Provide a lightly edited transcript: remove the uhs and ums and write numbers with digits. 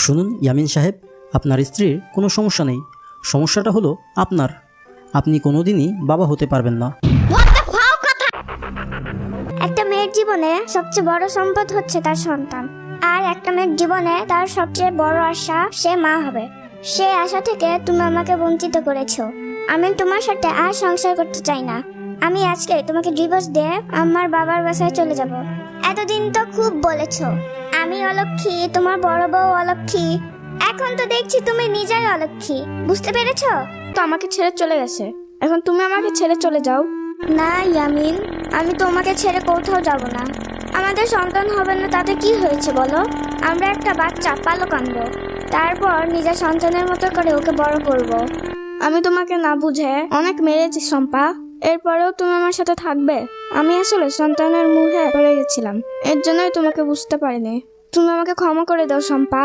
শুনুন ইয়ামিন সাহেব, আপনার স্ত্রীর কোনো সমস্যা নেই, সমস্যাটা হলো আপনি কোনোদিনই বাবা হতে পারবেন না। একটা মেয়ের জীবনে সবচেয়ে বড় সম্পদ হচ্ছে তার সন্তান, আর একটা মেয়ের জীবনে তার সবচেয়ে বড় আশা সে মা হবে। সেই আশা থেকে তুমি আমাকে বঞ্চিত করেছো। আমি তোমার সাথে আর সংসার করতে চাই না। আমি আজকে তোমাকে ডিভোর্স দিয়ে আমার বাবার বাসায় চলে যাব। এতদিন তো খুব বলেছো আমি অলক্ষী, তোমার বড় বউ অলক্ষী, এখন তো দেখছি তুমি নিজেই অলক্ষী। বুঝতে পেরেছো? তো আমাকে ছেড়ে চলে গেছে, এখন তুমি আমাকে ছেড়ে চলে যাও। না ইয়ামিন, আমি তোমাকে ছেড়ে কোথাও যাব না। আমাদের সন্তান হবে না তাতে কি হয়েছে বলো? আমরা একটা বাচ্চা পালক আনবো, তারপর নিজের সন্তানের মতো করে ওকে বড় করব। আমি তোমাকে না বুঝে অনেক মেরেছি শম্পা, এরপরেও তুমি আমার সাথে থাকবে? আমি আসলে সন্তানের মুখে পড়ে গেছিলাম, এর জন্যই তোমাকে বুঝতে পারিনি। তুমি আমাকে ক্ষমা করে দাও শম্পা।